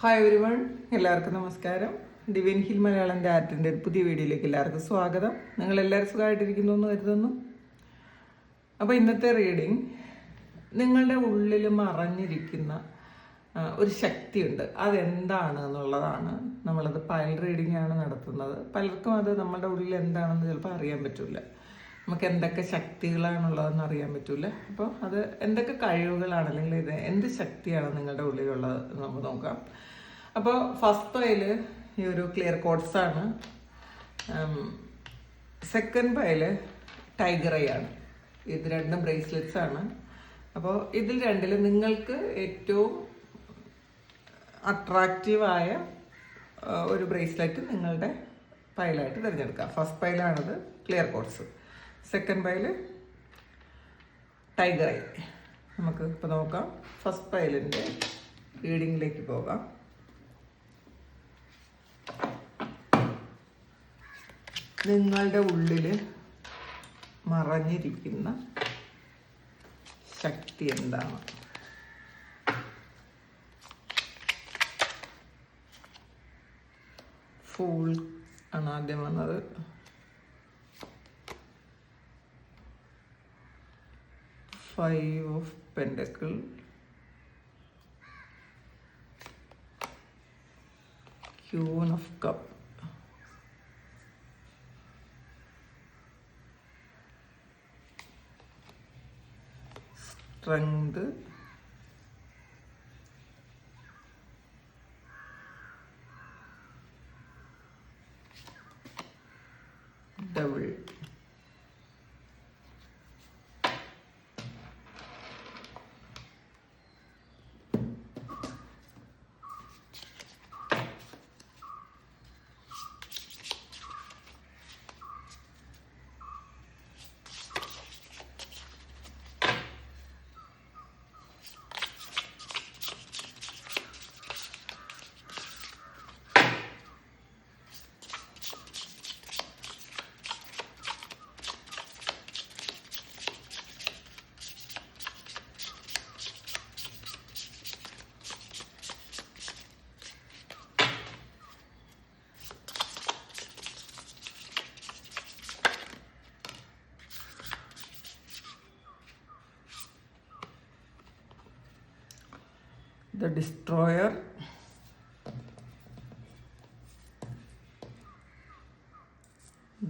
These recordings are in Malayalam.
ഹായ് എവരിവൺ, എല്ലാവർക്കും നമസ്കാരം. ഡിവൈൻ ഹിൽ മലയാളൻ്റെ ആർട്ടിൻ്റെ ഒരു പുതിയ വീഡിയോയിലേക്ക് എല്ലാവർക്കും സ്വാഗതം. നിങ്ങളെല്ലാവരും സുഖമായിട്ടിരിക്കുന്നു എന്ന് കരുതുന്നു. അപ്പോൾ ഇന്നത്തെ റീഡിങ് നിങ്ങളുടെ ഉള്ളിൽ മറഞ്ഞിരിക്കുന്ന ഒരു ശക്തിയുണ്ട്. അതെന്താണ് എന്നുള്ളതാണ്. നമ്മളത് പൈൽ റീഡിംഗ് ആണ് നടത്തുന്നത്. പലർക്കും അത് നമ്മുടെ ഉള്ളിൽ എന്താണെന്ന് ചിലപ്പോൾ അറിയാൻ പറ്റില്ല. നമുക്ക് എന്തൊക്കെ ശക്തികളാണുള്ളതെന്ന് അറിയാൻ പറ്റില്ല. അപ്പോൾ അത് എന്തൊക്കെ കഴിവുകളാണ്, അല്ലെങ്കിൽ ഇത് എന്ത് ശക്തിയാണ് നിങ്ങളുടെ ഉള്ളിലുള്ളത് എന്ന് നമുക്ക് നോക്കാം. അപ്പോൾ ഫസ്റ്റ് പൈല് ഈ ഒരു ക്ലിയർ കോഡ്സ് ആണ്. സെക്കൻഡ് പൈല് ടൈഗർ ഐ ആണ്. ഇത് രണ്ടും ബ്രേസ്ലെറ്റ്സ് ആണ്. അപ്പോൾ ഇതിൽ രണ്ടിൽ നിങ്ങൾക്ക് ഏറ്റവും അട്രാക്റ്റീവായ ഒരു ബ്രേസ്ലെറ്റ് നിങ്ങളുടെ പൈലായിട്ട് തിരഞ്ഞെടുക്കാം. ഫസ്റ്റ് പൈലാണിത് clear quartz, second pile tiger eye. നമുക്ക് ഇപ്പോൾ നോക്കാം. ഫസ്റ്റ് പൈലിൻ്റെ റീഡിങ്ങിലേക്ക് പോകാം. നിങ്ങളുടെ ഉള്ളിൽ മറഞ്ഞിരിക്കുന്ന ശക്തി എന്താണ്? ഫൂൾ ആണ് ആദ്യം വന്നത്. Five of pentacle, queen of cup, strength, double. The Destroyer,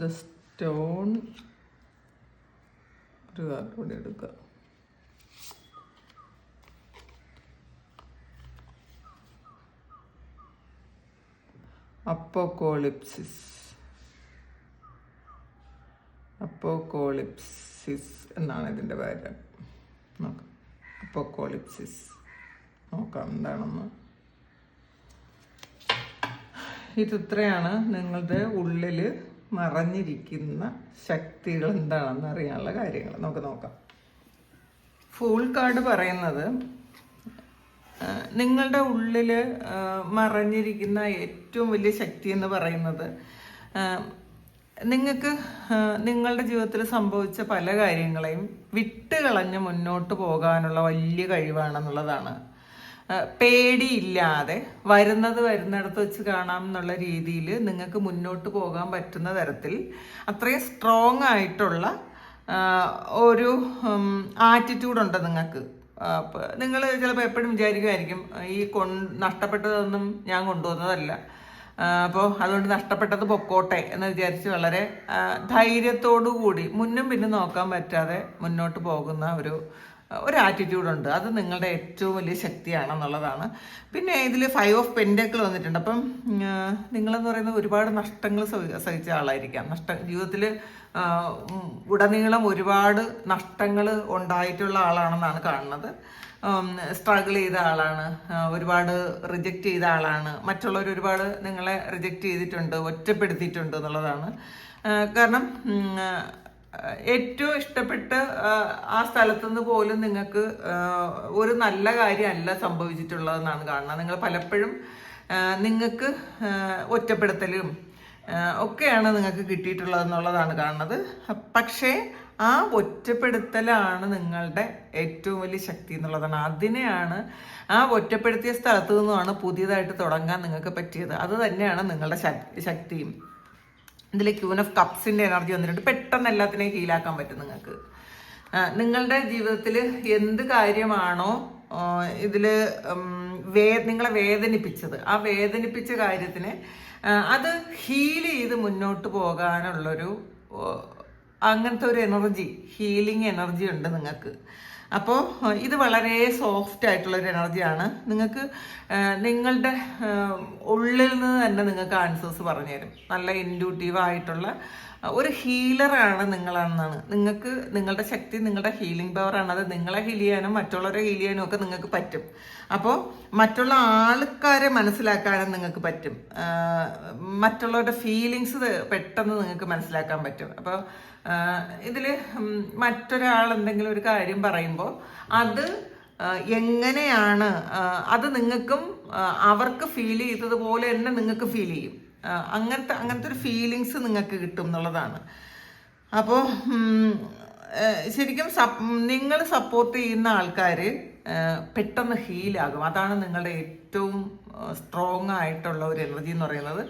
the Stone. ഒരു കാർഡ് കൂടി എടുക്കുക. അപ്പോക്കോളിപ്സിസ്. അപ്പോക്കോളിപ്സിസ് എന്നാണ് ഇതിൻ്റെ പേര്. നോക്കാം. അപ്പോക്കോളിപ്സിസ് നോക്കാം എന്താണെന്ന്. ഇത്രയാണ് നിങ്ങളുടെ ഉള്ളിൽ മറഞ്ഞിരിക്കുന്ന ശക്തികൾ എന്താണെന്ന് അറിയാനുള്ള കാര്യങ്ങൾ നമുക്ക് നോക്കാം. ഫൂൾ കാർഡ് പറയുന്നത് നിങ്ങളുടെ ഉള്ളിൽ മറഞ്ഞിരിക്കുന്ന ഏറ്റവും വലിയ ശക്തി എന്ന് പറയുന്നത് നിങ്ങൾക്ക് നിങ്ങളുടെ ജീവിതത്തിൽ സംഭവിച്ച പല കാര്യങ്ങളെയും വിട്ടുകളഞ്ഞ് മുന്നോട്ട് പോകാനുള്ള വലിയ കഴിവാണെന്നുള്ളതാണ്. പേടിയില്ലാതെ വരുന്നിടത്ത് വെച്ച് കാണാം എന്നുള്ള രീതിയിൽ നിങ്ങൾക്ക് മുന്നോട്ട് പോകാൻ പറ്റുന്ന തരത്തിൽ അത്രയും സ്ട്രോങ് ആയിട്ടുള്ള ഒരു ആറ്റിറ്റ്യൂഡുണ്ട് നിങ്ങൾക്ക്. നിങ്ങൾ ചിലപ്പോൾ എപ്പോഴും വിചാരിക്കുമായിരിക്കും ഈ നഷ്ടപ്പെട്ടതൊന്നും ഞാൻ കൊണ്ടുവന്നതല്ല, അപ്പോൾ അതുകൊണ്ട് നഷ്ടപ്പെട്ടത് പൊക്കോട്ടെ എന്ന് വിചാരിച്ച് വളരെ ധൈര്യത്തോടു കൂടി മുന്നും പിന്നും നോക്കാൻ പറ്റാതെ മുന്നോട്ട് പോകുന്ന ഒരു ആറ്റിറ്റ്യൂഡുണ്ട്. അത് നിങ്ങളുടെ ഏറ്റവും വലിയ ശക്തിയാണെന്നുള്ളതാണ്. പിന്നെ ഇതിൽ ഫൈവ് ഓഫ് പെൻഡക്കിൾ വന്നിട്ടുണ്ട്. അപ്പം നിങ്ങളെന്ന് പറയുന്നത് ഒരുപാട് നഷ്ടങ്ങൾ സഹിച്ച ആളായിരിക്കാം. ജീവിതത്തിൽ ഉടനീളം ഒരുപാട് നഷ്ടങ്ങൾ ഉണ്ടായിട്ടുള്ള ആളാണെന്നാണ് കാണുന്നത്. സ്ട്രഗിൾ ചെയ്ത ആളാണ്, ഒരുപാട് റിജക്റ്റ് ചെയ്ത ആളാണ്. മറ്റുള്ളവർ ഒരുപാട് നിങ്ങളെ റിജക്റ്റ് ചെയ്തിട്ടുണ്ട്, ഒറ്റപ്പെടുത്തിയിട്ടുണ്ട് എന്നുള്ളതാണ്. കാരണം ഏറ്റവും ഇഷ്ടപ്പെട്ട് ആ സ്ഥലത്തുനിന്ന് പോലും നിങ്ങൾക്ക് ഒരു നല്ല കാര്യമല്ല സംഭവിച്ചിട്ടുള്ളതെന്നാണ് കാണുന്നത്. നിങ്ങൾ പലപ്പോഴും നിങ്ങൾക്ക് ഒറ്റപ്പെടുത്തലും ഒക്കെയാണ് നിങ്ങൾക്ക് കിട്ടിയിട്ടുള്ളതെന്നുള്ളതാണ് കാണുന്നത്. പക്ഷേ ആ ഒറ്റപ്പെടുത്തലാണ് നിങ്ങളുടെ ഏറ്റവും വലിയ ശക്തി എന്നുള്ളതാണ്. അതിനെയാണ് ആ ഒറ്റപ്പെടുത്തിയ സ്ഥലത്ത് നിന്നുമാണ് പുതിയതായിട്ട് തുടങ്ങാൻ നിങ്ങൾക്ക് പറ്റിയത്. അത് തന്നെയാണ് നിങ്ങളുടെ ശക്തിയും. ഇതിൽ ക്യൂൻ ഓഫ് കപ്സിൻ്റെ എനർജി വന്നിട്ടുണ്ട്. പെട്ടെന്ന് എല്ലാത്തിനെയും ഹീലാക്കാൻ പറ്റും നിങ്ങൾക്ക്. നിങ്ങളുടെ ജീവിതത്തിൽ എന്ത് കാര്യമാണോ ഇതിൽ നിങ്ങളെ വേദനിപ്പിച്ചത്, ആ വേദനിപ്പിച്ച കാര്യത്തിന് അത് ഹീൽ ചെയ്ത് മുന്നോട്ട് പോകാനുള്ളൊരു അങ്ങനത്തെ ഒരു എനർജി, ഹീലിംഗ് എനർജി ഉണ്ട് നിങ്ങൾക്ക്. അപ്പോൾ ഇത് വളരെ സോഫ്റ്റ് ആയിട്ടുള്ളൊരു എനർജിയാണ്. നിങ്ങൾക്ക് നിങ്ങളുടെ ഉള്ളിൽ നിന്ന് തന്നെ നിങ്ങൾക്ക് ആൻസേഴ്സ് പറഞ്ഞുതരും. നല്ല ഇൻഡ്യൂട്ടീവ് ആയിട്ടുള്ള ഒരു ഹീലറാണ് നിങ്ങളെന്നാണ്. നിങ്ങൾക്ക് നിങ്ങളുടെ ശക്തി, നിങ്ങളുടെ ഹീലിംഗ് പവറാണ്. അത് നിങ്ങളെ ഹീൽ ചെയ്യാനും മറ്റുള്ളവരെ ഹീൽ ചെയ്യാനും ഒക്കെ നിങ്ങൾക്ക് പറ്റും. അപ്പോൾ മറ്റുള്ള ആൾക്കാരെ മനസ്സിലാക്കാനും നിങ്ങൾക്ക് പറ്റും. മറ്റുള്ളവരുടെ ഫീലിങ്സ് പെട്ടെന്ന് നിങ്ങൾക്ക് മനസ്സിലാക്കാൻ പറ്റും. അപ്പോൾ ഇതിൽ മറ്റൊരാൾ എന്തെങ്കിലും ഒരു കാര്യം പറയുമ്പോൾ അത് എങ്ങനെയാണ് അത് നിങ്ങൾക്കും അവർക്ക് ഫീൽ ചെയ്തതുപോലെ തന്നെ നിങ്ങൾക്ക് ഫീൽ ചെയ്യും. അങ്ങനത്തെ ഒരു ഫീലിങ്സ് നിങ്ങൾക്ക് കിട്ടും എന്നുള്ളതാണ്. അപ്പോൾ ശരിക്കും നിങ്ങൾ സപ്പോർട്ട് ചെയ്യുന്ന ആൾക്കാർ പെട്ടെന്ന് ഹീലാകും. അതാണ് നിങ്ങളുടെ ഏറ്റവും സ്ട്രോങ് ആയിട്ടുള്ള ഒരു എനർജി എന്ന് പറയുന്നത്.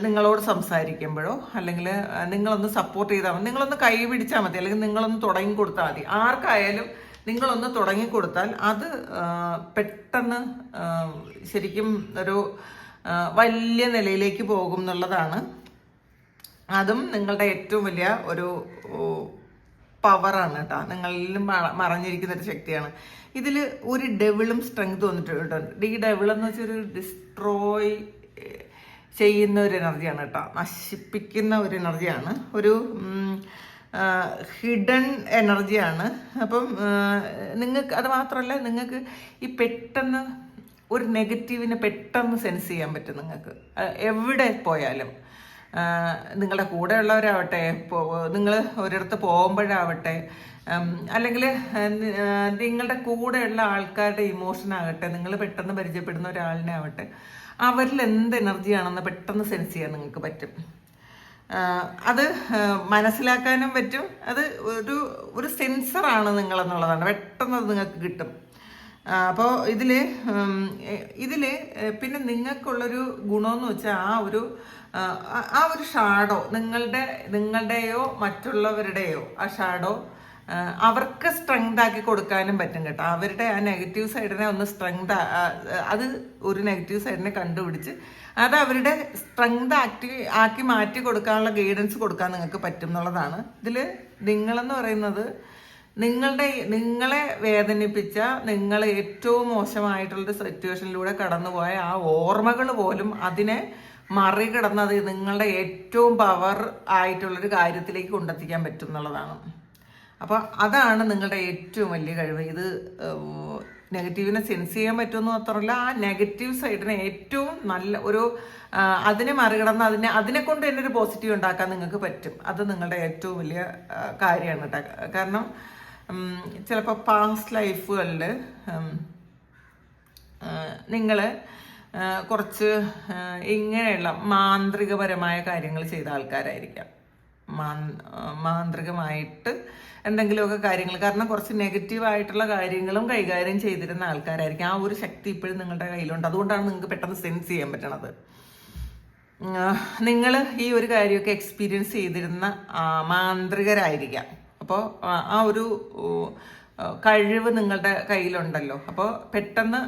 നിങ്ങളോട് സംസാരിക്കുമ്പോഴോ അല്ലെങ്കിൽ നിങ്ങളൊന്ന് സപ്പോർട്ട് ചെയ്താൽ മതി, നിങ്ങളൊന്ന് കൈ പിടിച്ചാൽ മതി, അല്ലെങ്കിൽ നിങ്ങളൊന്ന് തുടങ്ങി കൊടുത്താൽ മതി. ആർക്കായാലും നിങ്ങളൊന്ന് തുടങ്ങി കൊടുത്താൽ അത് പെട്ടെന്ന് ശരിക്കും ഒരു വലിയ നിലയിലേക്ക് പോകും എന്നുള്ളതാണ്. അതും നിങ്ങളുടെ ഏറ്റവും വലിയ ഒരു പവറാണ് കേട്ടോ. നിങ്ങളിലും മറഞ്ഞിരിക്കുന്ന ഒരു ശക്തിയാണ്. ഇതിൽ ഒരു ഡെവിളും സ്ട്രെങ്ത് വന്നിട്ടുണ്ട്. ഈ ഡെവിൾ എന്ന് വെച്ചാൽ ഒരു ഡിസ്ട്രോയ് ചെയ്യുന്ന ഒരു എനർജിയാണ് കേട്ടോ, നശിപ്പിക്കുന്ന ഒരു എനർജിയാണ്, ഒരു ഹിഡൻ എനർജിയാണ്. അപ്പം നിങ്ങൾക്ക് അത് മാത്രമല്ല, നിങ്ങൾക്ക് ഈ പെട്ടെന്ന് ഒരു നെഗറ്റീവിനെ പെട്ടെന്ന് സെൻസ് ചെയ്യാൻ പറ്റും. നിങ്ങൾക്ക് എവിടെ പോയാലും, നിങ്ങളുടെ കൂടെയുള്ളവരാവട്ടെ, നിങ്ങൾ ഒരിടത്ത് പോകുമ്പോഴാവട്ടെ, അല്ലെങ്കിൽ നിങ്ങളുടെ കൂടെയുള്ള ആൾക്കാരുടെ ഇമോഷനാകട്ടെ, നിങ്ങൾ പെട്ടെന്ന് പരിചയപ്പെടുന്ന ഒരാളിനെ ആവട്ടെ, അവരിൽ എന്ത് എനർജിയാണെന്ന് പെട്ടെന്ന് സെൻസ് ചെയ്യാൻ നിങ്ങൾക്ക് പറ്റും. അത് മനസ്സിലാക്കാനും പറ്റും. അത് ഒരു സെൻസറാണ് നിങ്ങളെന്നുള്ളതാണ്. പെട്ടെന്ന് അത് നിങ്ങൾക്ക് കിട്ടും. അപ്പോൾ ഇതിൽ പിന്നെ നിങ്ങൾക്കുള്ളൊരു ഗുണമെന്ന് വെച്ചാൽ ആ ഒരു ഷാഡോ നിങ്ങളുടെയോ മറ്റുള്ളവരുടെയോ ആ ഷാഡോ അവർക്ക് സ്ട്രെങ്ത് ആക്കി കൊടുക്കാനും പറ്റും കേട്ടോ. അവരുടെ ആ നെഗറ്റീവ് സൈഡിനെ ഒന്ന് അത് ഒരു നെഗറ്റീവ് സൈഡിനെ കണ്ടുപിടിച്ച് അത് അവരുടെ സ്ട്രെങ്ത് ആക്കി മാറ്റി കൊടുക്കാനുള്ള ഗൈഡൻസ് കൊടുക്കാൻ നിങ്ങൾക്ക് പറ്റും എന്നുള്ളതാണ്. ഇതിൽ നിങ്ങളെന്ന് പറയുന്നത് നിങ്ങളെ വേദനിപ്പിച്ച, നിങ്ങൾ ഏറ്റവും മോശമായിട്ടുള്ളൊരു സിറ്റുവേഷനിലൂടെ കടന്നുപോയ ആ ഓർമ്മകൾ പോലും അതിനെ മറികടന്നത് നിങ്ങളുടെ ഏറ്റവും പവർ ആയിട്ടുള്ളൊരു കാര്യത്തിലേക്ക് കൊണ്ടെത്തിക്കാൻ പറ്റും എന്നുള്ളതാണ്. അപ്പോൾ അതാണ് നിങ്ങളുടെ ഏറ്റവും വലിയ കഴിവ്. ഇത് നെഗറ്റീവിനെ സെൻസ് ചെയ്യാൻ പറ്റുമെന്ന് മാത്രമല്ല, ആ നെഗറ്റീവ് സൈഡിനെ ഏറ്റവും നല്ല അതിനെ മറികടന്ന് അതിനെ കൊണ്ട് തന്നെ ഒരു പോസിറ്റീവ് ഉണ്ടാക്കാൻ നിങ്ങൾക്ക് പറ്റും. അത് നിങ്ങളുടെ ഏറ്റവും വലിയ കാര്യമാണ് കേട്ടോ. കാരണം ചിലപ്പോൾ പാസ്റ്റ് ലൈഫുകളിൽ നിങ്ങൾ കുറച്ച് ഇങ്ങനെയുള്ള മാന്ത്രികപരമായ കാര്യങ്ങൾ ചെയ്ത ആൾക്കാരായിരിക്കാം. മാന്ത്രികമായിട്ട് എന്തെങ്കിലുമൊക്കെ കാര്യങ്ങൾ, കാരണം കുറച്ച് നെഗറ്റീവായിട്ടുള്ള കാര്യങ്ങളും കൈകാര്യം ചെയ്തിരുന്ന ആൾക്കാരായിരിക്കും. ആ ഒരു ശക്തി ഇപ്പോഴും നിങ്ങളുടെ കയ്യിലുണ്ട്. അതുകൊണ്ടാണ് നിങ്ങൾക്ക് പെട്ടെന്ന് സെൻസ് ചെയ്യാൻ പറ്റണത്. നിങ്ങൾ ഈ ഒരു കാര്യമൊക്കെ എക്സ്പീരിയൻസ് ചെയ്തിരുന്ന മാന്ത്രികരായിരിക്കാം. അപ്പോൾ ആ ഒരു കഴിവ് നിങ്ങളുടെ കയ്യിലുണ്ടല്ലോ. അപ്പോൾ പെട്ടെന്ന്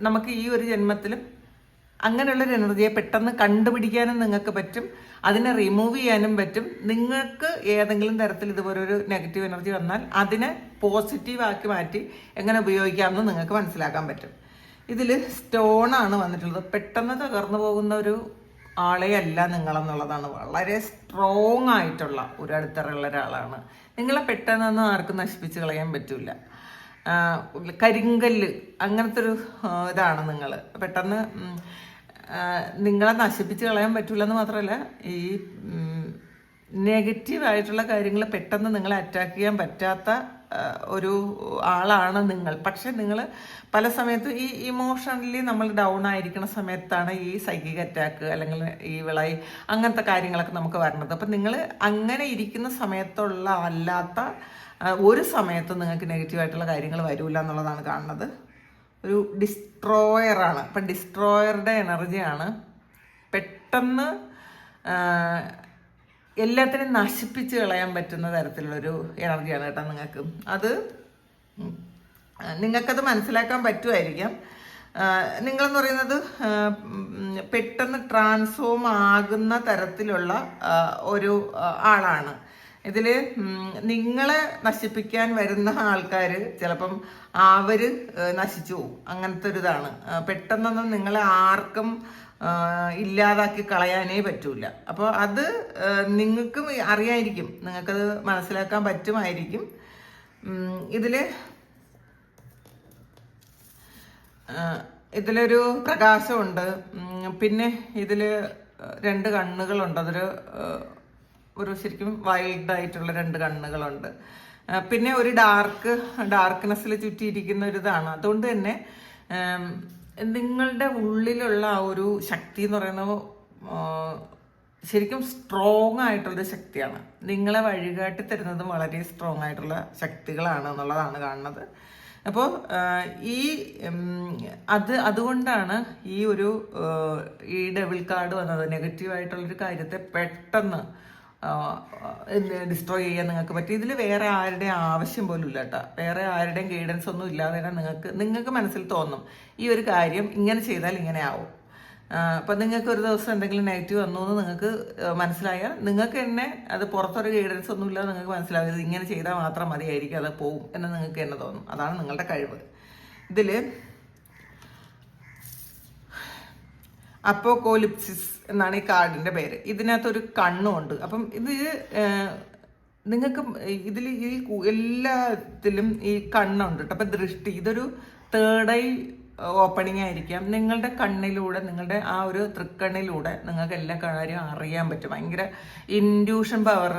നമുക്ക് ഈ ഒരു ജന്മത്തിലും അങ്ങനെയുള്ളൊരു എനർജിയെ പെട്ടെന്ന് കണ്ടുപിടിക്കാനും നിങ്ങൾക്ക് പറ്റും, അതിനെ റിമൂവ് ചെയ്യാനും പറ്റും. നിങ്ങൾക്ക് ഏതെങ്കിലും തരത്തിൽ ഇതുപോലൊരു നെഗറ്റീവ് എനർജി വന്നാൽ അതിനെ പോസിറ്റീവാക്കി മാറ്റി എങ്ങനെ ഉപയോഗിക്കാമെന്ന് നിങ്ങൾക്ക് മനസ്സിലാക്കാൻ പറ്റും. ഇതിൽ സ്റ്റോണാണ് വന്നിട്ടുള്ളത്. പെട്ടെന്ന് തകർന്നു പോകുന്ന ഒരു ആളെ അല്ല നിങ്ങളെന്നുള്ളതാണ്. വളരെ സ്ട്രോങ് ആയിട്ടുള്ള ഒരു അടിത്തറയുള്ള ഒരാളാണ്. നിങ്ങളെ പെട്ടെന്നൊന്നും ആർക്കും നശിപ്പിച്ച് കളയാൻ പറ്റില്ല. കരിങ്കല്ല് അങ്ങനത്തെ ഒരു ഇതാണ് നിങ്ങൾ. പെട്ടെന്ന് നിങ്ങളെ നശിപ്പിച്ച് കളയാൻ പറ്റില്ല എന്ന് മാത്രമല്ല, ഈ നെഗറ്റീവായിട്ടുള്ള കാര്യങ്ങൾ പെട്ടെന്ന് നിങ്ങളെ അറ്റാക്ക് ചെയ്യാൻ പറ്റാത്ത ഒരു ആളാണ് നിങ്ങൾ. പക്ഷെ നിങ്ങൾ പല സമയത്തും ഈ ഇമോഷണലി നമ്മൾ ഡൗൺ ആയിരിക്കുന്ന സമയത്താണ് ഈ സൈക്കിക് അറ്റാക്ക് അല്ലെങ്കിൽ ഈ വിളായി അങ്ങനത്തെ കാര്യങ്ങളൊക്കെ നമുക്ക് വരുന്നത്. അപ്പം നിങ്ങൾ അങ്ങനെ ഇരിക്കുന്ന സമയത്തുള്ള അല്ലാത്ത ഒരു സമയത്തും നിങ്ങൾക്ക് നെഗറ്റീവായിട്ടുള്ള കാര്യങ്ങൾ വരില്ല എന്നുള്ളതാണ് കാണുന്നത്. ഒരു ഡിസ്ട്രോയറാണ്. അപ്പം ഡിസ്ട്രോയറുടെ എനർജിയാണ്. പെട്ടെന്ന് എല്ലാത്തിനും നശിപ്പിച്ച് കളയാൻ പറ്റുന്ന തരത്തിലുള്ളൊരു എനർജിയാണ് കേട്ടോ നിങ്ങൾക്ക്. അത് നിങ്ങൾക്കത് മനസ്സിലാക്കാൻ പറ്റുമായിരിക്കാം. നിങ്ങളെന്ന് പറയുന്നത് പെട്ടെന്ന് ട്രാൻസ്ഫോം ആകുന്ന തരത്തിലുള്ള ഒരു ആളാണ്. ഇതിൽ നിങ്ങളെ നശിപ്പിക്കാൻ വരുന്ന ആൾക്കാർ ചിലപ്പം അവർ നശിച്ചു പോകും. അങ്ങനത്തെ ഒരു ഇതാണ്. പെട്ടെന്നൊന്നും നിങ്ങളെ ആർക്കും ഇല്ലാതാക്കി കളയാനേ പറ്റൂല. അപ്പോൾ അത് നിങ്ങൾക്കും അറിയായിരിക്കും, നിങ്ങൾക്കത് മനസ്സിലാക്കാൻ പറ്റുമായിരിക്കും. ഇതിലൊരു പ്രകാശമുണ്ട്. പിന്നെ ഇതിൽ 2 കണ്ണുകളുണ്ട്. ഒരു ശരിക്കും വൈൽഡായിട്ടുള്ള 2 കണ്ണുകളുണ്ട്. പിന്നെ ഒരു ഡാർക്ക്നെസ്സിൽ ചുറ്റിയിരിക്കുന്ന ഒരു ഇതാണ്. അതുകൊണ്ട് തന്നെ നിങ്ങളുടെ ഉള്ളിലുള്ള ആ ഒരു ശക്തി എന്ന് പറയുന്നത് ശരിക്കും സ്ട്രോങ് ആയിട്ടുള്ളൊരു ശക്തിയാണ്. നിങ്ങളെ വഴികാട്ടി തരുന്നതും വളരെ സ്ട്രോങ് ആയിട്ടുള്ള ശക്തികളാണ് എന്നുള്ളതാണ് കാണുന്നത്. അപ്പോൾ അതുകൊണ്ടാണ് ഈ ഡെവിൾ കാർഡ് വന്നത്. നെഗറ്റീവായിട്ടുള്ളൊരു കാര്യത്തെ പെട്ടെന്ന് ഡിസ്ട്രോയ് ചെയ്യാൻ നിങ്ങൾക്ക് പറ്റും. ഇതിൽ വേറെ ആരുടെയും ആവശ്യം പോലും ഇല്ല കേട്ടോ. വേറെ ആരുടെയും ഗൈഡൻസ് ഒന്നും ഇല്ലാതെ തന്നെ നിങ്ങൾക്ക് മനസ്സിൽ തോന്നും ഈ ഒരു കാര്യം ഇങ്ങനെ ചെയ്താൽ ഇങ്ങനെ ആവും. അപ്പം നിങ്ങൾക്ക് ഒരു ദിവസം എന്തെങ്കിലും നെഗറ്റീവ് വന്നു എന്ന് നിങ്ങൾക്ക് മനസ്സിലായാൽ നിങ്ങൾക്ക് തന്നെ അത് പുറത്തൊരു ഗൈഡൻസ് ഒന്നും ഇല്ലാതെ നിങ്ങൾക്ക് മനസ്സിലാവും ഇങ്ങനെ ചെയ്താൽ മാത്രം മതിയായിരിക്കും, അത് പോവും എന്ന് നിങ്ങൾക്ക് തന്നെ തോന്നും. അതാണ് നിങ്ങളുടെ കഴിവ്. ഇതിൽ അപ്പോകോലിപ്സിസ് എന്നാണ് ഈ കാർഡിൻ്റെ പേര്. ഇതിനകത്തൊരു കണ്ണുമുണ്ട്. അപ്പം നിങ്ങൾക്ക് ഇതിൽ ഈ എല്ലാത്തിലും ഈ കണ്ണുണ്ട് കേട്ടോ. അപ്പം ദൃഷ്ടി, ഇതൊരു തേർഡ് ഐ ഓപ്പണിംഗ് ആയിരിക്കാം. നിങ്ങളുടെ കണ്ണിലൂടെ, നിങ്ങളുടെ ആ ഒരു തൃക്കണ്ണിലൂടെ നിങ്ങൾക്ക് എല്ലാ കാര്യവും അറിയാൻ പറ്റും. ഭയങ്കര ഇൻഡ്യൂഷൻ പവർ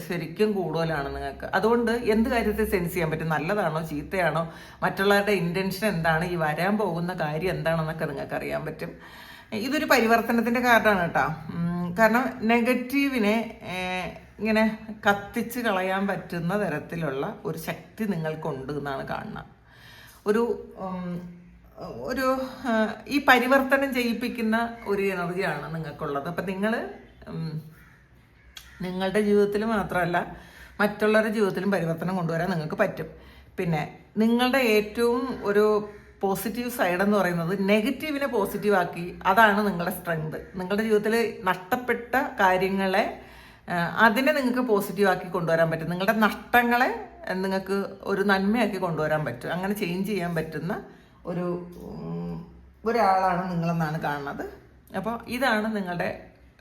ശരിക്കും കൂടുതലാണ് നിങ്ങൾക്ക്. അതുകൊണ്ട് എന്ത് കാര്യത്തെ സെൻസ് ചെയ്യാൻ പറ്റും, നല്ലതാണോ ചീത്തയാണോ, മറ്റുള്ളവരുടെ ഇൻറ്റൻഷൻ എന്താണ്, ഈ വരാൻ പോകുന്ന കാര്യം എന്താണെന്നൊക്കെ നിങ്ങൾക്ക് അറിയാൻ പറ്റും. ഇതൊരു പരിവർത്തനത്തിൻ്റെ കാർഡാണ് കേട്ടോ. കാരണം നെഗറ്റീവിനെ ഇങ്ങനെ കത്തിച്ച് കളയാൻ പറ്റുന്ന തരത്തിലുള്ള ഒരു ശക്തി നിങ്ങൾക്കുണ്ട് എന്നാണ് കാണുന്നത്. ഒരു ഈ പരിവർത്തനം ചെയ്യിപ്പിക്കുന്ന ഒരു എനർജിയാണ് നിങ്ങൾക്കുള്ളത്. അപ്പം നിങ്ങളുടെ ജീവിതത്തിൽ മാത്രമല്ല മറ്റുള്ളവരുടെ ജീവിതത്തിലും പരിവർത്തനം കൊണ്ടുവരാൻ നിങ്ങൾക്ക് പറ്റും. പിന്നെ നിങ്ങളുടെ ഏറ്റവും ഒരു പോസിറ്റീവ് സൈഡ് എന്ന് പറയുന്നത് നെഗറ്റീവിനെ പോസിറ്റീവാക്കി, അതാണ് നിങ്ങളുടെ സ്ട്രെങ്ത്. നിങ്ങളുടെ ജീവിതത്തിൽ നഷ്ടപ്പെട്ട കാര്യങ്ങളെ അതിനെ നിങ്ങൾക്ക് പോസിറ്റീവാക്കി കൊണ്ടുവരാൻ പറ്റും. നിങ്ങളുടെ നഷ്ടങ്ങളെ നിങ്ങൾക്ക് ഒരു നന്മയാക്കി കൊണ്ടുവരാൻ പറ്റും. അങ്ങനെ ചേഞ്ച് ചെയ്യാൻ പറ്റുന്ന ഒരാളാണ് നിങ്ങളെന്നാണ് കാണുന്നത്. അപ്പോൾ ഇതാണ് നിങ്ങളുടെ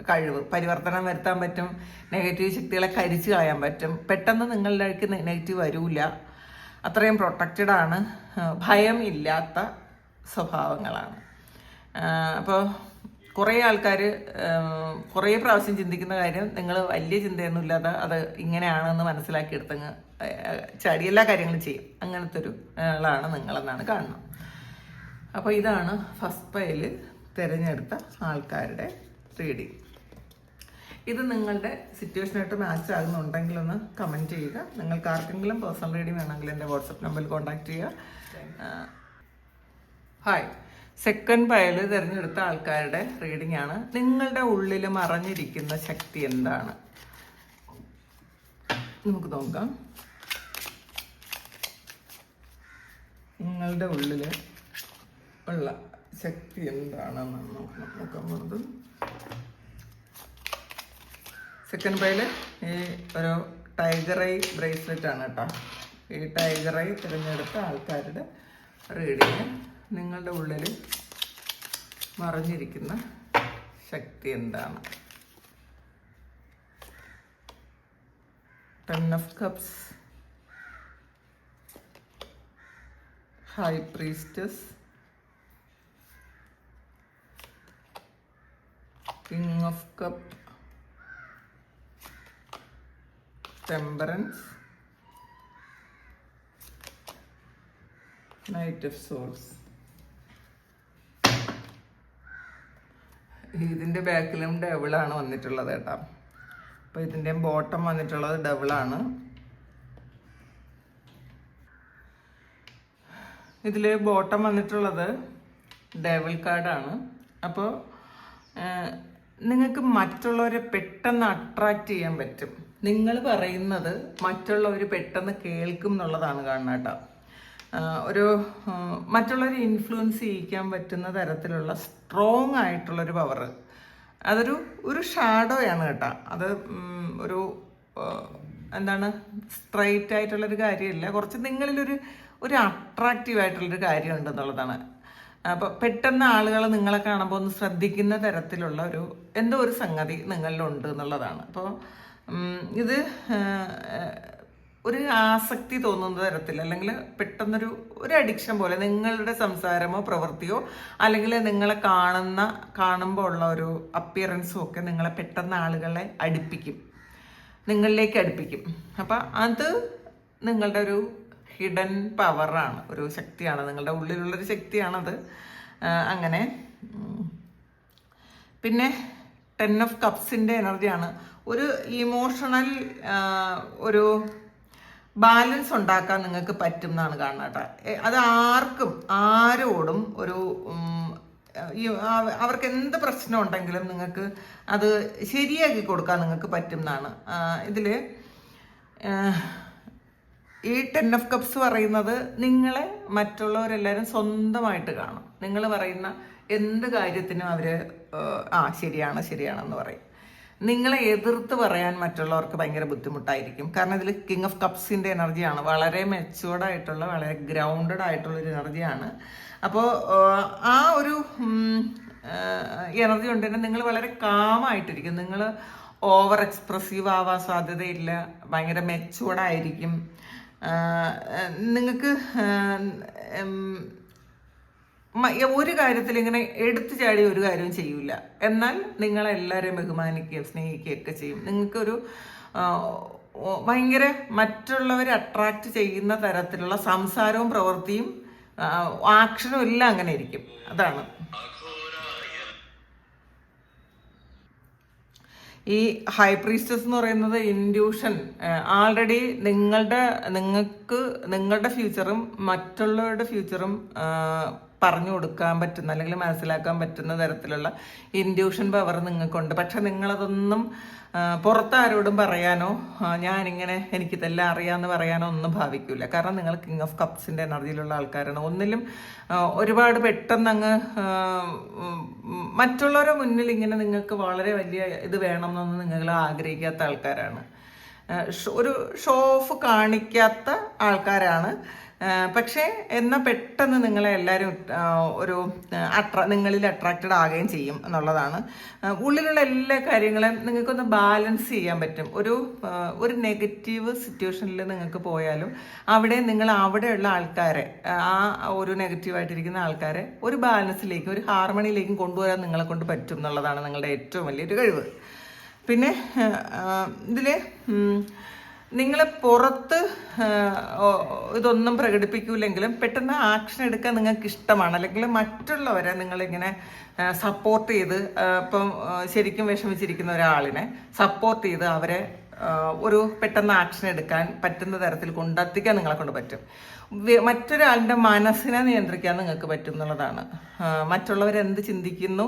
കഴിവ്. പരിവർത്തനം വരുത്താൻ പറ്റും. നെഗറ്റീവ് ശക്തികളെ കരിച്ചു കളയാൻ പറ്റും. പെട്ടെന്ന് നിങ്ങളിലേക്ക് നെഗറ്റീവ് വരില്ല. അത്രയും പ്രൊട്ടക്റ്റഡ് ആണ്. ഭയം ഇല്ലാത്ത സ്വഭാവങ്ങളാണ്. അപ്പോൾ കുറേ ആൾക്കാർ കുറേ പ്രാവശ്യം ചിന്തിക്കുന്ന കാര്യം നിങ്ങൾ വലിയ ചിന്തയൊന്നും ഇല്ലാതെ അത് ഇങ്ങനെയാണെന്ന് മനസ്സിലാക്കിയെടുത്തങ്ങ് ചാടി എല്ലാ കാര്യങ്ങളും ചെയ്യും. അങ്ങനത്തെ ഒരു ആളാണ് നിങ്ങളെന്നാണ് കാണുന്നത്. അപ്പോൾ ഇതാണ് ഫസ്റ്റ് പൈൽ തിരഞ്ഞെടുത്ത ആൾക്കാരുടെ റീഡിങ്. ഇത് നിങ്ങളുടെ സിറ്റുവേഷനായിട്ട് മാച്ച് ആകുന്നുണ്ടെങ്കിലൊന്ന് കമൻറ്റ് ചെയ്യുക. നിങ്ങൾക്ക് ആർക്കെങ്കിലും പേഴ്സണൽ റീഡിങ് വേണമെങ്കിൽ എൻ്റെ വാട്സപ്പ് നമ്പറിൽ കോൺടാക്റ്റ് ചെയ്യുക. ഹായ്, സെക്കൻഡ് പൈൽ തിരഞ്ഞെടുത്ത ആൾക്കാരുടെ റീഡിംഗ് ആണ്. നിങ്ങളുടെ ഉള്ളിൽ മറഞ്ഞിരിക്കുന്ന ശക്തി എന്താണ് നമുക്ക് നോക്കാം. നിങ്ങളുടെ ഉള്ളിൽ ഉള്ള ശക്തി എന്താണെന്നാണ് നോക്കാൻ പോകുന്നത്. സെക്കൻഡ് പൈൽ ഈ ഒരു ടൈഗർ ഐ ബ്രേസ്ലെറ്റ് ആണ് കേട്ടോ. ഈ ടൈഗർ ഐ തിരഞ്ഞെടുത്ത ആൾക്കാരുടെ റീഡിങ്. നിങ്ങളുടെ ഉള്ളിൽ മറഞ്ഞിരിക്കുന്ന ശക്തി എന്താണ്? 10 of Cups, High Priestess, King of Cup, Temperance, knight of souls. ഇതിൻ്റെ ബാക്കിലും ഡബിളാണ് വന്നിട്ടുള്ളത് കേട്ടോ. അപ്പോൾ ഇതിൻ്റെ ബോട്ടം വന്നിട്ടുള്ളത് ഡബിളാണ്. ഇതിൽ ബോട്ടം വന്നിട്ടുള്ളത് ഡബിൾ കാർഡാണ്. അപ്പോൾ നിങ്ങൾക്ക് മറ്റുള്ളവരെ പെട്ടെന്ന് അട്രാക്റ്റ് ചെയ്യാൻ പറ്റും. നിങ്ങൾ പറയുന്നത് മറ്റുള്ളവർ പെട്ടെന്ന് കേൾക്കും എന്നുള്ളതാണ് കാണുന്നത് കേട്ടോ. ഒരു മറ്റുള്ളവരെ ഇൻഫ്ലുവൻസ് ചെയ്യിക്കാൻ പറ്റുന്ന തരത്തിലുള്ള സ്ട്രോങ് ആയിട്ടുള്ളൊരു പവർ. അതൊരു ഷാഡോയാണ് കേട്ടോ. അത് ഒരു എന്താണ്, സ്ട്രൈറ്റ് ആയിട്ടുള്ളൊരു കാര്യമില്ല. കുറച്ച് നിങ്ങളിലൊരു അട്രാക്റ്റീവ് ആയിട്ടുള്ളൊരു കാര്യം ഉണ്ടെന്നുള്ളതാണ്. അപ്പോൾ പെട്ടെന്ന് ആളുകൾ നിങ്ങളെ കാണുമ്പോൾ ഒന്ന് ശ്രദ്ധിക്കുന്ന തരത്തിലുള്ള എന്തോ ഒരു സംഗതി നിങ്ങളിലുണ്ട് എന്നുള്ളതാണ്. അപ്പോൾ ഇത് ഒരു ആസക്തി തോന്നുന്ന തരത്തിൽ, അല്ലെങ്കിൽ പെട്ടെന്നൊരു അഡിക്ഷൻ പോലെ നിങ്ങളുടെ സംസാരമോ പ്രവൃത്തിയോ അല്ലെങ്കിൽ നിങ്ങളെ കാണുമ്പോൾ ഉള്ള ഒരു അപ്പിയറൻസും ഒക്കെ നിങ്ങളെ പെട്ടെന്ന് ആളുകളെ നിങ്ങളിലേക്ക് അടുപ്പിക്കും. അപ്പം അത് നിങ്ങളുടെ ഒരു ഹിഡൻ പവറാണ്, ഒരു ശക്തിയാണ്, നിങ്ങളുടെ ഉള്ളിലുള്ളൊരു ശക്തിയാണത്. അങ്ങനെ പിന്നെ 10 ഓഫ് കപ്സിൻ്റെ എനർജിയാണ്. ഒരു ഇമോഷണൽ ഒരു ബാലൻസ് ഉണ്ടാക്കാൻ നിങ്ങൾക്ക് പറ്റും എന്നാണ് കാണുന്നത് കേട്ടോ. അത് ആരോടും അവർക്ക് എന്ത് പ്രശ്നം ഉണ്ടെങ്കിലും നിങ്ങൾക്ക് അത് ശരിയാക്കി കൊടുക്കാൻ നിങ്ങൾക്ക് പറ്റും എന്നാണ് ഇതിൽ. ഈ 10 ഓഫ് കപ്സ് പറയുന്നത് നിങ്ങളെ മറ്റുള്ളവരെല്ലാവരും സ്വന്തമായിട്ട് കാണും. നിങ്ങൾ പറയുന്ന എന്ത് കാര്യത്തിനും അവർ ശരിയാണെന്ന് പറയും. നിങ്ങളെ എതിർത്ത് പറയാൻ മറ്റുള്ളവർക്ക് ഭയങ്കര ബുദ്ധിമുട്ടായിരിക്കും. കാരണം ഇതിൽ കിങ് ഓഫ് കപ്സിൻ്റെ എനർജിയാണ്. വളരെ മെച്ചുവേർഡ് ആയിട്ടുള്ള, വളരെ ഗ്രൗണ്ടഡ് ആയിട്ടുള്ളൊരു എനർജിയാണ്. അപ്പോൾ ആ ഒരു എനർജി കൊണ്ട് തന്നെ നിങ്ങൾ വളരെ കാമായിട്ടിരിക്കും. നിങ്ങൾ ഓവർ എക്സ്പ്രസീവ് ആവാൻ സാധ്യതയില്ല. ഭയങ്കര മെച്ചുവേർഡ് ആയിരിക്കും. നിങ്ങൾക്ക് ഒരു കാര്യത്തിൽ ഇങ്ങനെ എടുത്തു ചാടി ഒരു കാര്യവും ചെയ്യൂല. എന്നാൽ നിങ്ങളെല്ലാവരെയും ബഹുമാനിക്കുകയും സ്നേഹിക്കുകയൊക്കെ ചെയ്യും. നിങ്ങൾക്കൊരു ഭയങ്കര മറ്റുള്ളവരെ അട്രാക്റ്റ് ചെയ്യുന്ന തരത്തിലുള്ള സംസാരവും പ്രവൃത്തിയും ആക്ഷനും എല്ലാം അങ്ങനെ ഇരിക്കും. അതാണ് ഈ ഹൈ പ്രീസ്റ്റസ് എന്ന് പറയുന്നത്. ഇൻഡ്യൂഷൻ ആൾറെഡി നിങ്ങളുടെ ഫ്യൂച്ചറും മറ്റുള്ളവരുടെ ഫ്യൂച്ചറും പറഞ്ഞു കൊടുക്കാൻ പറ്റുന്ന അല്ലെങ്കിൽ മനസ്സിലാക്കാൻ പറ്റുന്ന തരത്തിലുള്ള ഇൻഡ്യൂഷൻ പവർ നിങ്ങൾക്കുണ്ട്. പക്ഷെ നിങ്ങളതൊന്നും പുറത്താരോടും പറയാനോ എനിക്കിതെല്ലാം അറിയാമെന്ന് പറയാനോ ഒന്നും ഭാവിക്കില്ല. കാരണം നിങ്ങൾ കിങ് ഓഫ് കപ്സിൻ്റെ എനർജിയിലുള്ള ആൾക്കാരാണ്. ഒന്നിലും ഒരുപാട് പെട്ടെന്ന് അങ്ങ് മറ്റുള്ളവരുടെ മുന്നിൽ ഇങ്ങനെ നിങ്ങൾക്ക് വളരെ വലിയ ഇത് വേണമെന്നൊന്നും നിങ്ങൾ ആഗ്രഹിക്കാത്ത ആൾക്കാരാണ്. ഒരു ഷോ ഓഫ് കാണിക്കാത്ത ആൾക്കാരാണ്. പക്ഷേ എന്നാൽ പെട്ടെന്ന് നിങ്ങളെ എല്ലാവരും നിങ്ങളിൽ അട്രാക്റ്റഡ് ആകുകയും ചെയ്യും എന്നുള്ളതാണ്. ഉള്ളിലുള്ള എല്ലാ കാര്യങ്ങളും നിങ്ങൾക്കൊന്ന് ബാലൻസ് ചെയ്യാൻ പറ്റും. ഒരു നെഗറ്റീവ് സിറ്റുവേഷനിൽ നിങ്ങൾക്ക് പോയാലും അവിടെയുള്ള ആൾക്കാരെ, ആ ഒരു നെഗറ്റീവായിട്ടിരിക്കുന്ന ആൾക്കാരെ ഒരു ബാലൻസിലേക്കും ഒരു ഹാർമണിയിലേക്കും കൊണ്ടുവരാൻ നിങ്ങളെ കൊണ്ട് പറ്റും എന്നുള്ളതാണ് നിങ്ങളുടെ ഏറ്റവും വലിയൊരു കഴിവ്. പിന്നെ ഇതിൽ നിങ്ങൾ പുറത്ത് ഇതൊന്നും പ്രകടിപ്പിക്കൂലെങ്കിലും പെട്ടെന്ന് ആക്ഷൻ എടുക്കാൻ നിങ്ങൾക്ക് ഇഷ്ടമാണ്. അല്ലെങ്കിൽ മറ്റുള്ളവരെ നിങ്ങളിങ്ങനെ സപ്പോർട്ട് ചെയ്ത്, ഇപ്പം ശരിക്കും വിഷമിച്ചിരിക്കുന്ന ഒരാളിനെ സപ്പോർട്ട് ചെയ്ത് അവരെ പെട്ടെന്ന് ആക്ഷൻ എടുക്കാൻ പറ്റുന്ന തരത്തിൽ കൊണ്ടെത്തിക്കാൻ നിങ്ങളെ കൊണ്ട് പറ്റും. മറ്റൊരാളുടെ മനസ്സിനെ നിയന്ത്രിക്കാൻ നിങ്ങൾക്ക് പറ്റും എന്നുള്ളതാണ്. മറ്റുള്ളവരെന്ത് ചിന്തിക്കുന്നു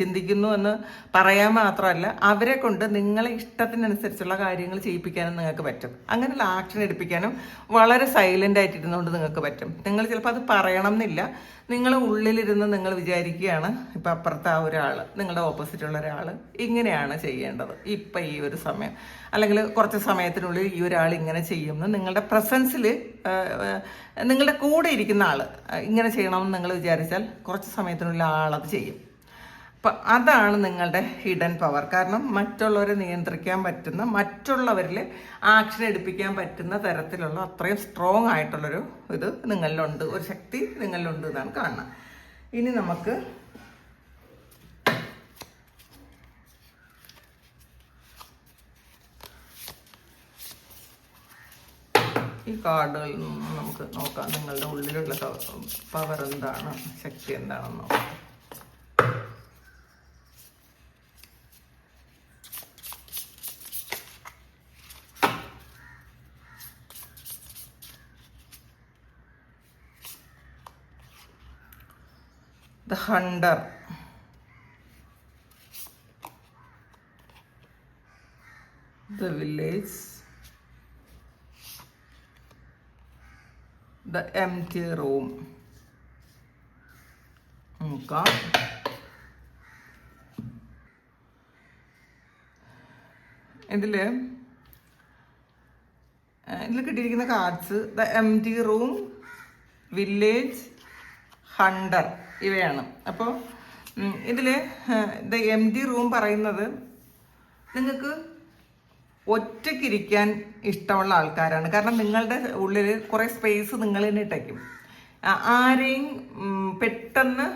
ചിന്തിക്കുന്നു എന്ന് പറയാൻ മാത്രമല്ല, അവരെ കൊണ്ട് നിങ്ങളെ ഇഷ്ടത്തിനനുസരിച്ചുള്ള കാര്യങ്ങൾ ചെയ്യിപ്പിക്കാനും നിങ്ങൾക്ക് പറ്റും. അങ്ങനെയുള്ള ആക്ഷൻ എടുപ്പിക്കാനും വളരെ സൈലൻ്റ് ആയിട്ടിരുന്നുകൊണ്ട് നിങ്ങൾക്ക് പറ്റും. നിങ്ങൾ ചിലപ്പോൾ അത് പറയണം എന്നില്ല. നിങ്ങൾ ഉള്ളിലിരുന്ന് നിങ്ങൾ വിചാരിക്കുകയാണ്, ഇപ്പം അപ്പുറത്ത് ആ ഒരാൾ, നിങ്ങളുടെ ഓപ്പോസിറ്റുള്ള ഒരാൾ ഇങ്ങനെയാണ് ചെയ്യേണ്ടത് ഇപ്പം ഈ ഒരു സമയം, അല്ലെങ്കിൽ കുറച്ച് സമയത്തിനുള്ളിൽ ഈ ഒരാൾ ഇങ്ങനെ ചെയ്യുമെന്ന് നിങ്ങളുടെ പ്രസൻസിൽ നിങ്ങളുടെ കൂടെ ഇരിക്കുന്ന ആൾ ഇങ്ങനെ ചെയ്യണമെന്ന് നിങ്ങൾ വിചാരിച്ചാൽ കുറച്ച് സമയത്തിനുള്ളിൽ ആളത് ചെയ്യും. അപ്പം അതാണ് നിങ്ങളുടെ ഹിഡൻ പവർ. കാരണം മറ്റുള്ളവരെ നിയന്ത്രിക്കാൻ പറ്റുന്ന, മറ്റുള്ളവരിൽ ആക്ഷൻ എടുപ്പിക്കാൻ പറ്റുന്ന തരത്തിലുള്ള അത്രയും സ്ട്രോങ് ആയിട്ടുള്ളൊരു ഇത് നിങ്ങളിലുണ്ട്, ഒരു ശക്തി നിങ്ങളിലുണ്ട് എന്നാണ് കാണുന്നത്. ഇനി നമുക്ക് ഈ കാർഡുകളിൽ നിന്ന് നമുക്ക് നോക്കാം നിങ്ങളുടെ ഉള്ളിലുള്ള പവർ എന്താണ്, ശക്തി എന്താണെന്ന് നോക്കാം. The Hunter, the Village, the Empty Room. നോക്കാം. ഇതിൽ കിട്ടിയിരിക്കുന്ന cards the എംറ്റി room, village, Hunter ഇവയാണ്. അപ്പോൾ ഇതിൽ ദ എംറ്റി റൂം പറയുന്നത് നിങ്ങൾക്ക് ഒറ്റയ്ക്കിരിക്കാൻ ഇഷ്ടമുള്ള ആൾക്കാരാണ്. കാരണം നിങ്ങളുടെ ഉള്ളിൽ കുറേ സ്പേസ് നിങ്ങൾ തന്നെ ഇട്ടേക്കും. ആരെയും പെട്ടെന്ന്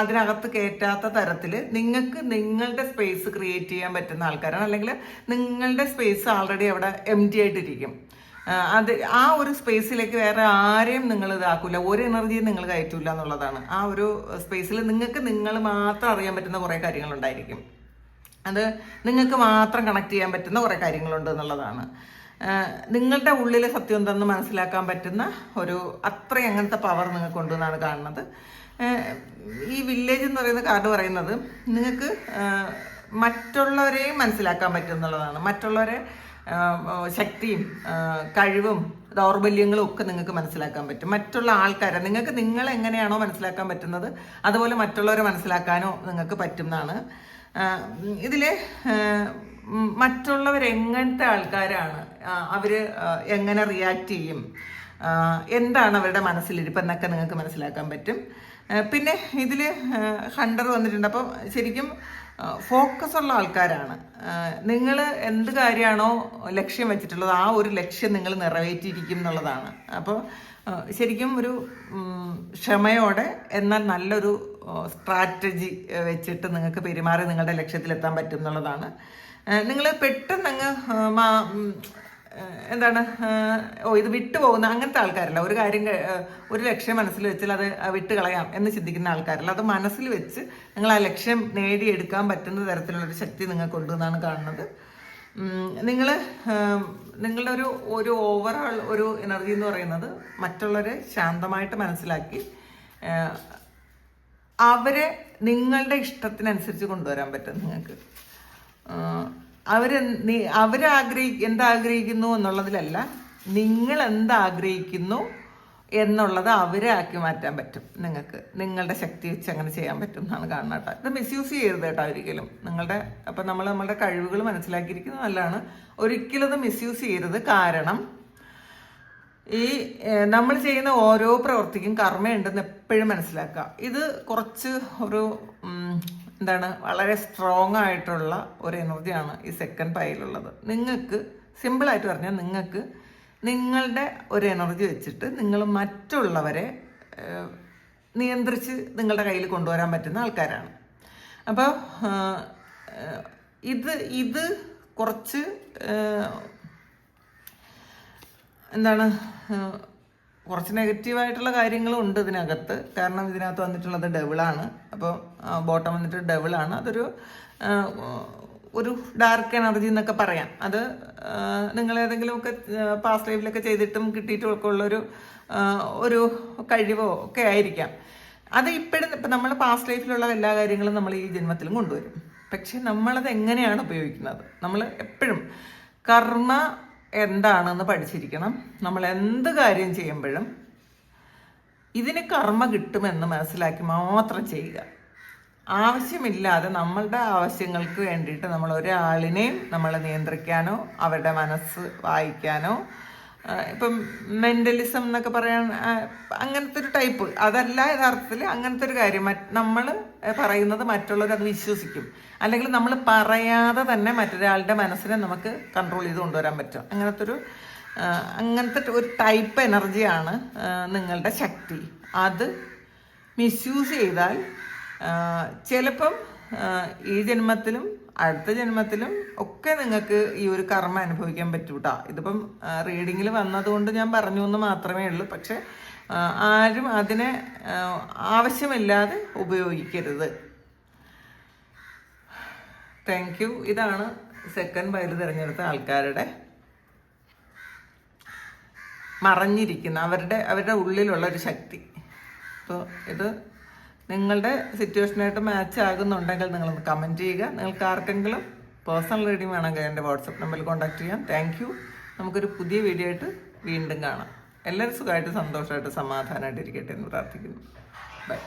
അതിനകത്ത് കയറ്റാത്ത തരത്തിൽ നിങ്ങൾക്ക് നിങ്ങളുടെ സ്പേസ് ക്രിയേറ്റ് ചെയ്യാൻ പറ്റുന്ന ആൾക്കാരാണ്. അല്ലെങ്കിൽ നിങ്ങളുടെ സ്പേസ് ആൾറെഡി അവിടെ എംറ്റി ആയിട്ടിരിക്കും. അത് ആ ഒരു സ്പേസിലേക്ക് വേറെ ആരെയും നിങ്ങൾ ഇതാക്കില്ല, ഒരു എനർജിയും നിങ്ങൾ കയറ്റില്ല എന്നുള്ളതാണ്. ആ ഒരു സ്പേസിൽ നിങ്ങൾക്ക് നിങ്ങൾ മാത്രം അറിയാൻ പറ്റുന്ന കുറേ കാര്യങ്ങളുണ്ടായിരിക്കും. അത് നിങ്ങൾക്ക് മാത്രം കണക്ട് ചെയ്യാൻ പറ്റുന്ന കുറേ കാര്യങ്ങളുണ്ട് എന്നുള്ളതാണ്. നിങ്ങളുടെ ഉള്ളിലെ സത്യം എന്തെന്ന് മനസ്സിലാക്കാൻ പറ്റുന്ന ഒരു അത്രയും അങ്ങനത്തെ പവർ നിങ്ങൾക്കുണ്ടെന്നാണ് കാണുന്നത്. ഈ വില്ലേജ് എന്ന് പറയുന്ന കാർഡ് പറയുന്നത് നിങ്ങൾക്ക് മറ്റുള്ളവരെയും മനസ്സിലാക്കാൻ പറ്റും എന്നുള്ളതാണ്. മറ്റുള്ളവരെ ശക്തിയും കഴിവും ദൗർബല്യങ്ങളും ഒക്കെ നിങ്ങൾക്ക് മനസ്സിലാക്കാൻ പറ്റും. മറ്റുള്ള ആൾക്കാരെ നിങ്ങൾക്ക് നിങ്ങളെങ്ങനെയാണോ മനസ്സിലാക്കാൻ പറ്റുന്നത് അതുപോലെ മറ്റുള്ളവരെ മനസ്സിലാക്കാനോ നിങ്ങൾക്ക് പറ്റും എന്നാണ്. ഇതിൽ മറ്റുള്ളവരെങ്ങനത്തെ ആൾക്കാരാണ്, അവർ എങ്ങനെ റിയാക്ട് ചെയ്യും, എന്താണ് അവരുടെ മനസ്സിലിരിപ്പ് എന്നൊക്കെ നിങ്ങൾക്ക് മനസ്സിലാക്കാൻ പറ്റും. പിന്നെ ഇതിൽ ഹണ്ടർ വന്നിട്ടുണ്ട്. അപ്പം ശരിക്കും ഫോക്കസ് ഉള്ള ആൾക്കാരാണ്. നിങ്ങൾ എന്ത് കാര്യമാണോ ലക്ഷ്യം വെച്ചിട്ടുള്ളത് ആ ഒരു ലക്ഷ്യം നിങ്ങൾ നിറവേറ്റിയിരിക്കും എന്നുള്ളതാണ്. അപ്പോൾ ശരിക്കും ഒരു ക്ഷമയോടെ എന്നാൽ നല്ലൊരു സ്ട്രാറ്റജി വെച്ചിട്ട് നിങ്ങൾക്ക് പെരുമാറി നിങ്ങളുടെ ലക്ഷ്യത്തിലെത്താൻ പറ്റും എന്നുള്ളതാണ്. നിങ്ങൾ പെട്ടെന്ന് അങ്ങ് എന്താണ് ഇത് വിട്ടുപോകുന്ന അങ്ങനത്തെ ആൾക്കാരല്ല. ഒരു കാര്യം ഒരു ലക്ഷ്യം മനസ്സിൽ വെച്ചാൽ അത് വിട്ട് കളയാം എന്ന് ചിന്തിക്കുന്ന ആൾക്കാരല്ല. അത് മനസ്സിൽ വെച്ച് നിങ്ങൾ ആ ലക്ഷ്യം നേടിയെടുക്കാൻ പറ്റുന്ന തരത്തിലുള്ളൊരു ശക്തി നിങ്ങൾക്കുണ്ടെന്നാണ് കാണുന്നത്. നിങ്ങളുടെ ഒരു ഓവറോൾ ഒരു എനർജി എന്ന് പറയുന്നത് മറ്റുള്ളവരെ ശാന്തമായിട്ട് മനസ്സിലാക്കി അവരെ നിങ്ങളുടെ ഇഷ്ടത്തിനനുസരിച്ച് കൊണ്ടുവരാൻ പറ്റും നിങ്ങൾക്ക്. എന്താഗ്രഹിക്കുന്നു എന്നുള്ളതിലല്ല, നിങ്ങൾ എന്താഗ്രഹിക്കുന്നു എന്നുള്ളത് അവരെ ആക്കി മാറ്റാൻ പറ്റും നിങ്ങൾക്ക്. നിങ്ങളുടെ ശക്തി വെച്ച് അങ്ങനെ ചെയ്യാൻ പറ്റും എന്നാണ് കാണുന്നത് കേട്ടോ. ഇത് മിസ്യൂസ് ചെയ്യരുത് കേട്ടോ ഒരിക്കലും. അപ്പം നമ്മളുടെ കഴിവുകൾ മനസ്സിലാക്കിയിരിക്കുന്നത് നല്ലതാണ്. ഒരിക്കലും ഇത് മിസ്യൂസ് ചെയ്യരുത്. കാരണം ഈ നമ്മൾ ചെയ്യുന്ന ഓരോ പ്രവൃത്തിക്കും കർമ്മയുണ്ടെന്ന് എപ്പോഴും മനസ്സിലാക്കുക. ഇത് കുറച്ച് ഒരു വളരെ സ്ട്രോങ് ആയിട്ടുള്ള ഒരു എനർജിയാണ് ഈ സെക്കൻഡ് പൈലുള്ളത്. നിങ്ങൾക്ക് സിമ്പിളായിട്ട് പറഞ്ഞാൽ നിങ്ങൾക്ക് നിങ്ങളുടെ ഒരു എനർജി വെച്ചിട്ട് നിങ്ങൾ മറ്റുള്ളവരെ നിയന്ത്രിച്ച് നിങ്ങളുടെ കയ്യിൽ കൊണ്ടുവരാൻ പറ്റുന്ന ആൾക്കാരാണ്. അപ്പോൾ ഇത് കുറച്ച് കുറച്ച് നെഗറ്റീവായിട്ടുള്ള കാര്യങ്ങളും ഉണ്ട് ഇതിനകത്ത്. കാരണം ഇതിനകത്ത് വന്നിട്ടുള്ളത് ഡെവിളാണ്. അപ്പോൾ ബോട്ടം വന്നിട്ട് ഡെവിളാണ്. ഒരു ഡാർക്ക് എനർജി എന്നൊക്കെ പറയാം. അത് നിങ്ങളേതെങ്കിലുമൊക്കെ പാസ്റ്റ് ലൈഫിലൊക്കെ ചെയ്തിട്ടും കിട്ടിയിട്ടുമൊക്കെ ഉള്ളൊരു ഒരു കഴിവോ ഒക്കെ ആയിരിക്കാം. അത് ഇപ്പം നമ്മൾ പാസ്റ്റ് ലൈഫിലുള്ള എല്ലാ കാര്യങ്ങളും നമ്മൾ ഈ ജന്മത്തിലും കൊണ്ടുവരും. പക്ഷെ നമ്മളത് എങ്ങനെയാണ് ഉപയോഗിക്കുന്നത്? നമ്മൾ എപ്പോഴും കർമ്മ എന്താണെന്ന് പഠിച്ചിരിക്കണം. നമ്മൾ എന്ത് കാര്യം ചെയ്യുമ്പോഴും ഇതിന് കർമ്മ കിട്ടുമെന്ന് മനസ്സിലാക്കി മാത്രം ചെയ്യുക. ആവശ്യമില്ലാതെ നമ്മളുടെ ആവശ്യങ്ങൾക്ക് വേണ്ടിയിട്ട് നമ്മൾ ഒരാളിനെയും നമ്മൾ നിയന്ത്രിക്കാനോ അവരുടെ മനസ്സ് വായിക്കാനോ, ഇപ്പം മെൻ്റലിസം എന്നൊക്കെ പറയാൻ അങ്ങനത്തെ ഒരു ടൈപ്പ് അതല്ല യഥാർത്ഥത്തിൽ. അങ്ങനത്തെ ഒരു കാര്യം നമ്മൾ പറയുന്നത് മറ്റുള്ളവർ അത് വിശ്വസിക്കും. അല്ലെങ്കിൽ നമ്മൾ പറയാതെ തന്നെ മറ്റൊരാളുടെ മനസ്സിനെ നമുക്ക് കൺട്രോൾ ചെയ്ത് കൊണ്ടുവരാൻ പറ്റും. അങ്ങനത്തെ ഒരു ടൈപ്പ് എനർജിയാണ് നിങ്ങളുടെ ശക്തി. അത് മിസ്യൂസ് ചെയ്താൽ ചിലപ്പം ഈ ജന്മത്തിലും അടുത്ത ജന്മത്തിലും ഒക്കെ നിങ്ങൾക്ക് ഈ ഒരു കർമ്മ അനുഭവിക്കാൻ പറ്റൂ കേട്ടോ. ഇതിപ്പം റീഡിങ്ങിൽ വന്നതുകൊണ്ട് ഞാൻ പറഞ്ഞു എന്ന് മാത്രമേ ഉള്ളൂ. പക്ഷെ ആരും അതിനെ ആവശ്യമില്ലാതെ ഉപയോഗിക്കരുത്. Thank you. ഇതാണ് സെക്കൻഡ് പൈൽ തിരഞ്ഞെടുത്ത ആൾക്കാരുടെ മറഞ്ഞിരിക്കുന്ന അവരുടെ ഉള്ളിലുള്ള ഒരു ശക്തി. അപ്പോൾ ഇത് നിങ്ങളുടെ സിറ്റുവേഷനായിട്ട് മാച്ച് ആകുന്നുണ്ടെങ്കിൽ നിങ്ങളൊന്ന് കമൻറ്റ് ചെയ്യുക. നിങ്ങൾക്ക് ആർക്കെങ്കിലും പേഴ്സണൽ റീഡിങ് വേണമെങ്കിൽ എൻ്റെ വാട്സപ്പ് നമ്പറിൽ കോൺടാക്ട് ചെയ്യാം. Thank you. നമുക്കൊരു പുതിയ വീഡിയോ ആയിട്ട് വീണ്ടും കാണാം. എല്ലാവരും സുഖമായിട്ട് സന്തോഷമായിട്ട് സമാധാനമായിട്ട് ഇരിക്കട്ടെ എന്ന് പ്രാർത്ഥിക്കുന്നു. ബൈ.